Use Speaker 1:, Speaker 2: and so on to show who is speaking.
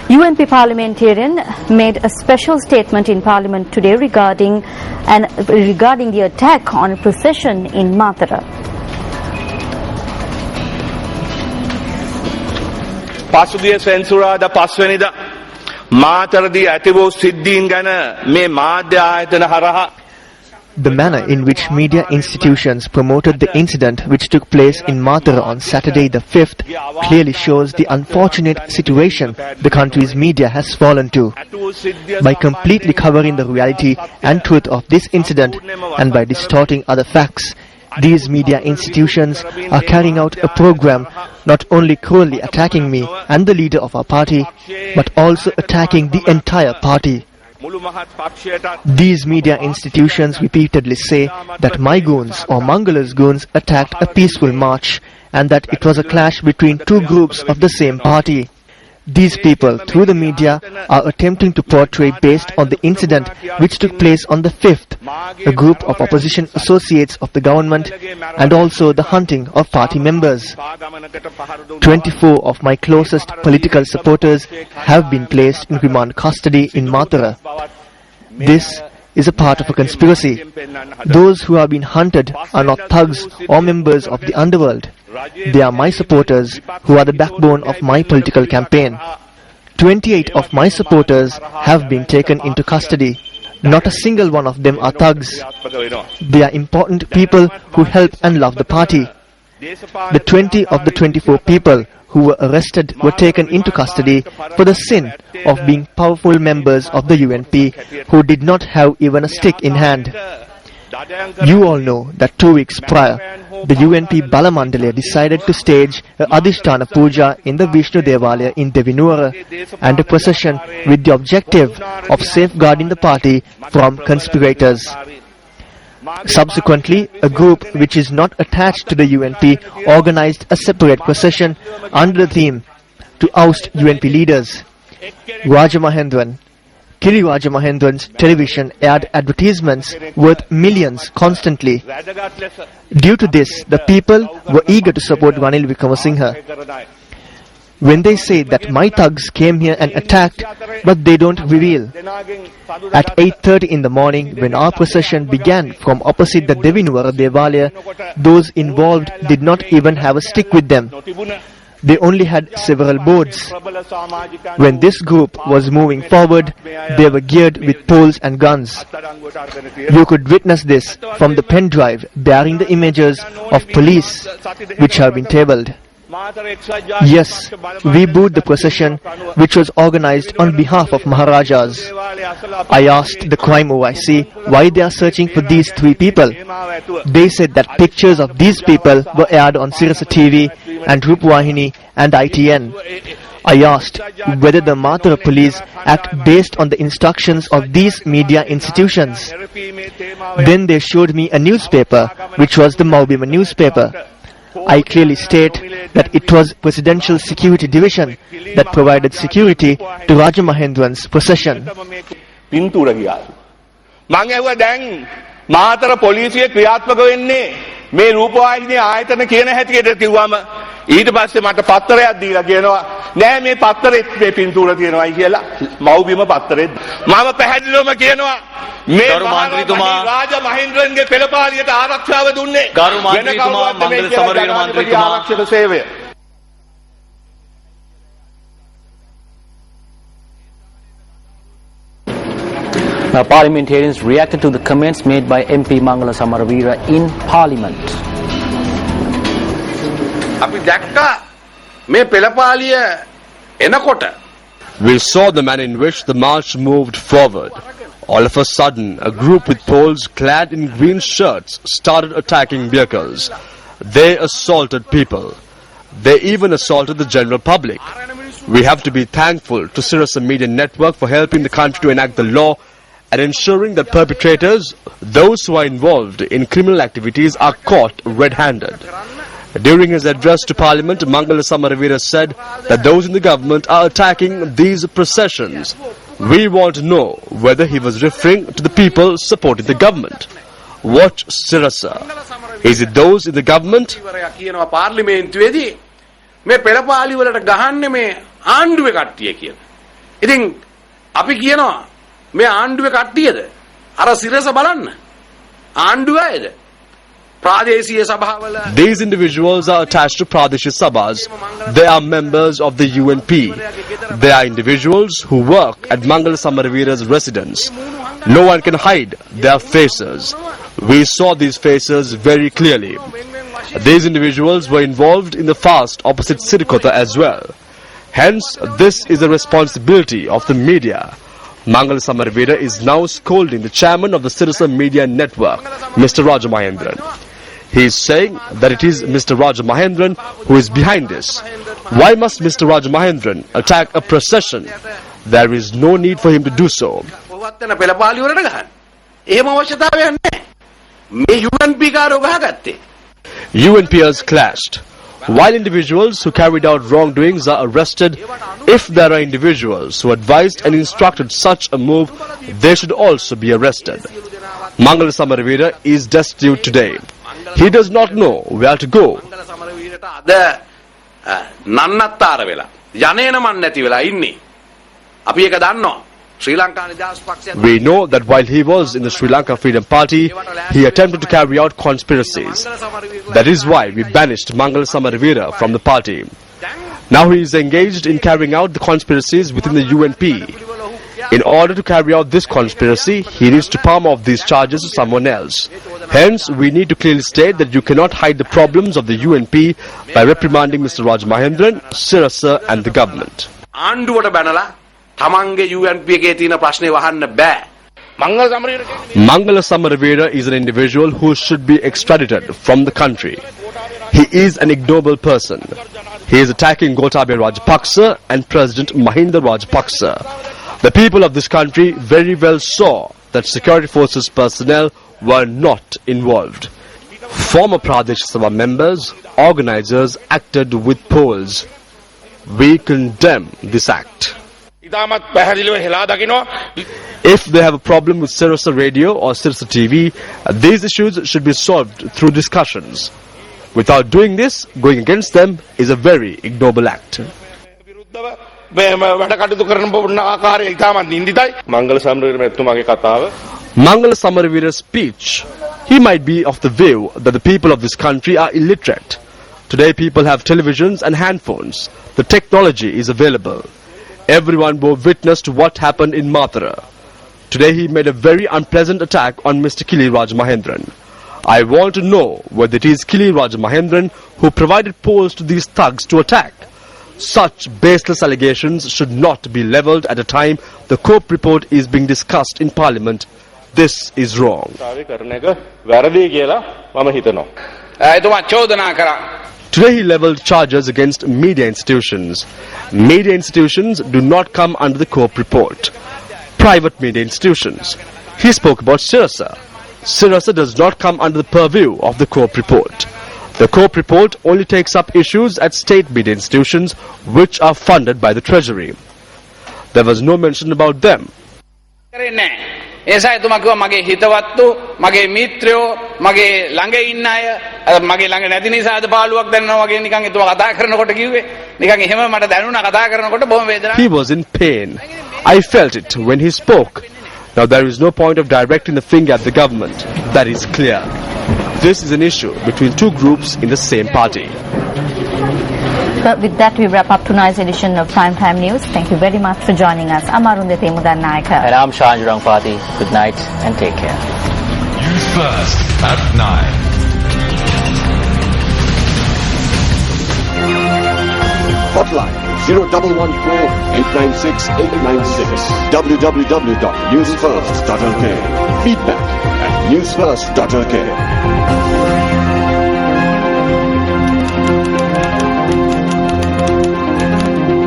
Speaker 1: UNP parliamentarian made a special statement in Parliament today regarding the attack on a procession in Matara.
Speaker 2: පසුගිය සෙන්සුරාදා 5 වෙනිදා මාතරදී ඇති වූ සිද්ධීන් ගැන මේ මාධ්‍ය ආයතන හරහා
Speaker 3: The manner in which media institutions promoted the incident which took place in Matara on Saturday the 5th clearly shows the unfortunate situation the country's media has fallen to. By completely covering the reality and truth of this incident and by distorting other facts, these media institutions are carrying out a program not only cruelly attacking me and the leader of our party, but also attacking the entire party. These media institutions repeatedly say that my goons or Mangala's goons attacked a peaceful march and that it was a clash between two groups of the same party. These people, through the media, are attempting to portray based on the incident which took place on the 5th, a group of opposition associates of the government and also the hunting of party members. 24 of my closest political supporters have been placed in remand custody in Matara. This is a part of a conspiracy. Those who have been hunted are not thugs or members of the underworld. They are my supporters who are the backbone of my political campaign. 28 of my supporters have been taken into custody. Not a single one of them are thugs. They are important people who help and love the party. The 20 of the 24 people who were arrested were taken into custody for the sin of being powerful members of the UNP who did not have even a stick in hand. You all know that 2 weeks prior, the UNP Balamandalaya decided to stage a Adhisthana Puja in the Vishnu Devalaya in Devinuwara and a procession with the objective of safeguarding the party from conspirators. Subsequently, a group which is not attached to the UNP organized a separate procession under the theme to oust UNP leaders. Rajamahendran, Kiri Rajamahendran's television aired advertisements worth millions constantly. Due to this, the people were eager to support Ranil Wickramasinghe. When they say that my thugs came here and attacked, but they don't reveal. At 8:30 in the morning, when our procession began from opposite the Devinuwara Devalaya, those involved did not even have a stick with them. They only had several boards. When this group was moving forward, they were geared with poles and guns. You could witness this from the pen drive bearing the images of police which have been tabled. Yes, we booed the procession which was organized on behalf of Maharajas. I asked the crime OIC why they are searching for these 3 people. They said that pictures of these people were aired on Sirasa TV and Rupwahini and ITN. I asked whether the Matara police act based on the instructions of these media institutions. Then they showed me a newspaper which was the Maubima newspaper. I clearly state that it was Presidential Security Division that provided security to Rajamahendran's procession.
Speaker 2: Matara පොලිසිය ක්‍රියාත්මක වෙන්නේ මේ රූපවාහිනී ආයතන කියන හැටියට කිව්වම ඊට පස්සේ මට පත්තරයක් දීලා කියනවා නෑ මේ පත්තරෙත් මේ පින්තූර තියෙනවායි කියලා මව්බිම පත්තරෙත් මම පැහැදිලිවම කියනවා මේ
Speaker 4: ගරු මන්ත්‍රීතුමා
Speaker 2: රාජ මහින්ද්‍රන්ගේ පෙළපාලියට ආරක්ෂාව දුන්නේ
Speaker 4: ගරු මන්ත්‍රීතුමා මංගල සමරවීර මන්ත්‍රීතුමා
Speaker 2: ආරක්ෂක සේවය.
Speaker 5: Parliamentarians reacted to the comments made by MP Mangala Samaravira in Parliament.
Speaker 6: We saw the manner in which the march moved forward. All of a sudden, a group with poles clad in green shirts started attacking vehicles. They assaulted people. They even assaulted the general public. We have to be thankful to Sirasa Media Network for helping the country to enact the law and ensuring that perpetrators, those who are involved in criminal activities, are caught red-handed. During his address to Parliament, Mangala Samaravira said that those in the government are attacking these processions. We want to know whether he was referring to the people supporting the government. Watch Sirasa. Is it those in the government?
Speaker 7: ඉතින් අපි කියනවා මේ ආණ්ඩුවේ කට්ටියද අර සිරස බලන්න ආණ්ඩුව අයද ප්‍රාදේශීය සභාවල
Speaker 6: These individuals are attached to Pradesh Sabhas. They are members of the UNP. They are individuals who work at Mangala Samarveera's residence. No one can hide their faces. We saw these faces very clearly. These individuals were involved in the fast opposite Sirikota as well. Hence, this is a responsibility of the media. Mangala Samarveera is now scolding the chairman of the Sirasa Media Network, Mr. Raja Mahendran. He is saying that it is Mr. Raja Mahendran who is behind this. Why must Mr. Raja Mahendran attack a procession? There is no need for him to do so. UNPers clashed. While individuals who carried out wrongdoings are arrested, if there are individuals who advised and instructed such a move, they should also be arrested. Mangala Samarveera is destitute today. He does not know where to go. We know that while he was in the Sri Lanka Freedom Party, he attempted to carry out conspiracies. That is why we banished Mangala Samarveera from the party. Now he is engaged in carrying out the conspiracies within the UNP. In order to carry out this conspiracy, he needs to palm off these charges to someone else. Hence, we need to clearly state that you cannot hide the problems of the UNP by reprimanding Mr. Raj Mahendran, Sirasa and the government. Mangala Samarveera is an individual who should be extradited from the country. He is an ignoble person. He is attacking Gotabaya Rajapaksa and President Mahinda Rajapaksa. The people of this country very well saw that security forces personnel were not involved. Former Pradesh Sabha members, organizers acted with poles. We condemn this act. If they have a problem with Sirasa Radio or Sirasa TV, these issues should be solved through discussions. Without doing this, going against them is a very ignoble act. Mangala Samarveera's speech. He might be of the view that the people of this country are illiterate. Today people have televisions and handphones. The technology is available. Everyone bore witness to what happened in Mathura. Today he made a very unpleasant attack on Mr. Kili Raj Mahendran. I want to know whether it is Kili Raj Mahendran who provided poles to these thugs to attack. Such baseless allegations should not be levelled at a time the COPE report is being discussed in Parliament. This is wrong. Today he levelled charges against media institutions. Media institutions do not come under the COPE report. Private media institutions. He spoke about Sirasa. Sirasa does not come under the purview of the COPE report. The COPE report only takes up issues at state media institutions which are funded by the Treasury. There was no mention about them. He was in pain. I felt it when he spoke. Now there is no point of directing the finger at the government. That is clear. This is an issue between two groups in the same party.
Speaker 1: But with that, we wrap up tonight's edition of Primetime News. Thank you very much for joining us. Amarundete Mudan Naika.
Speaker 5: And I'm Shanjurang Pati. Good night and take care.
Speaker 8: News First at 9.
Speaker 9: Hotline 0114-896-896. www.newsfirst.lk. Feedback at newsfirst.lk.